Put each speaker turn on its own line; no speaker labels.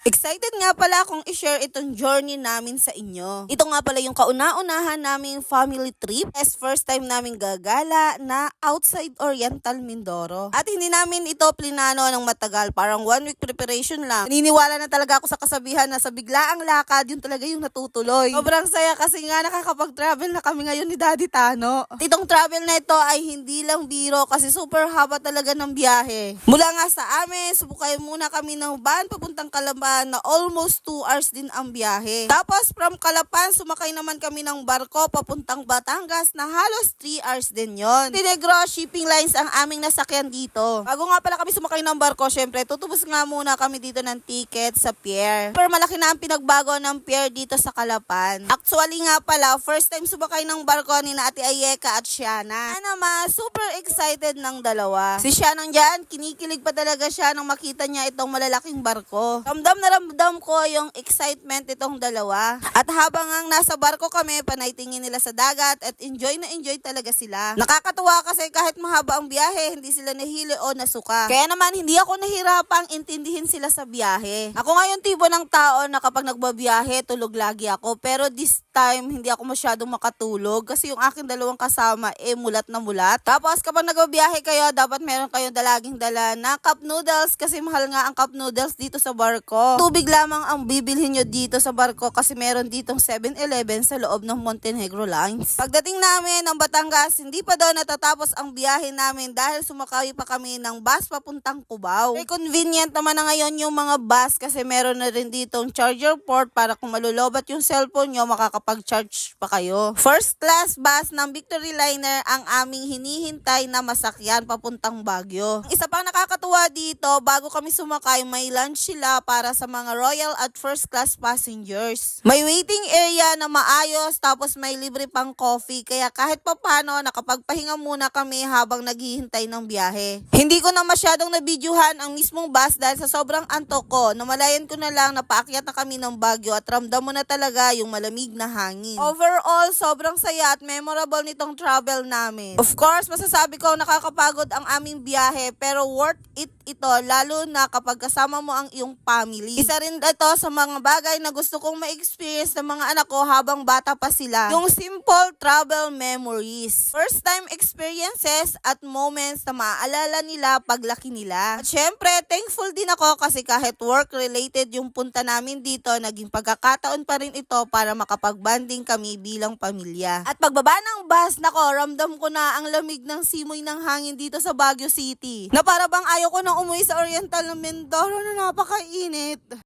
Excited nga pala akong i-share itong journey namin sa inyo. Ito nga pala yung kauna-unahan naming family trip as first time namin gagala na outside Oriental Mindoro. At hindi namin ito plinano ng matagal, parang 1 week preparation lang. Naniniwala na talaga ako sa kasabihan na sa biglaang lakad, yun talaga yung natutuloy. Sobrang saya kasi nga nakakapag-travel na kami ngayon ni Daddy Tano. Itong travel na ito ay hindi lang biro kasi super haba talaga ng biyahe. Mula nga sa amin, subukay muna kami ng van papuntang Calapan na almost 2 hours din ang biyahe. Tapos from Calapan, sumakay naman kami ng barko papuntang Batangas na halos 3 hours din yon. Tinegro Shipping Lines ang aming nasakyan dito. Bago nga pala kami sumakay ng barko, syempre tutubos nga muna kami dito ng ticket sa pier. Pero malaki na ang pinagbago ng pier dito sa Calapan. Actually nga pala, first time sumakay ng barko ni na Ate Ayeka at Shiana. Naman, super excited ng dalawa. Si Shiana dyan, kinikilig pa talaga siya nang makita niya itong malalaking barko. Ramdam ko yung excitement itong dalawa. At habang ang nasa barko kami, panay tingin nila sa dagat at enjoy na enjoy talaga sila. Nakakatuwa kasi kahit mahaba ang biyahe, hindi sila nahili o nasuka. Kaya naman hindi ako nahirapang intindihin sila sa biyahe. Ako nga yung tipo ng tao na kapag nagbabiyahe, tulog lagi ako. Pero this time, hindi ako masyadong makatulog kasi yung aking dalawang kasama mulat na mulat. Tapos kapag nagbabiyahe kayo, dapat meron kayong laging dala na cup noodles kasi mahal nga ang cup noodles dito sa barko. Tubig lamang ang bibilhin nyo dito sa barko kasi meron ditong 7-Eleven sa loob ng Montenegro Lines. Pagdating namin ng Batangas, hindi pa daw natatapos ang biyahe namin dahil sumakay pa kami ng bus papuntang Cubao. Very convenient naman na ngayon yung mga bus kasi meron na rin ditong charger port para kung malulobat yung cellphone nyo, makakapag-charge pa kayo. First class bus ng Victory Liner ang aming hinihintay na masakyan papuntang Baguio. Isa pang nakakatuwa dito, bago kami sumakay, may lunch sila para sa mga royal at first class passengers. May waiting area na maayos tapos may libre pang coffee kaya kahit papano nakapagpahinga muna kami habang naghihintay ng biyahe. Hindi ko na masyadong nabidyuhan ang mismong bus dahil sa sobrang antok ko. Namalayan ko na lang na paakyat na kami ng Baguio at ramdam mo na talaga yung malamig na hangin. Overall, sobrang saya at memorable nitong travel namin. Of course, masasabi ko nakakapagod ang aming biyahe pero worth it ito lalo na kapag kasama mo ang iyong family. Isa rin ito sa mga bagay na gusto kong ma-experience ng mga anak ko habang bata pa sila. Yung simple travel memories. First time experiences at moments na maaalala nila paglaki nila. At syempre, thankful din ako kasi kahit work-related yung punta namin dito, naging pagkakataon pa rin ito para makapag-banding kami bilang pamilya. At pagbaba ng bus, nako, ramdam ko na ang lamig ng simoy ng hangin dito sa Baguio City. Na para bang ayaw ko nang umuwi sa Oriental Mindoro na napakainit.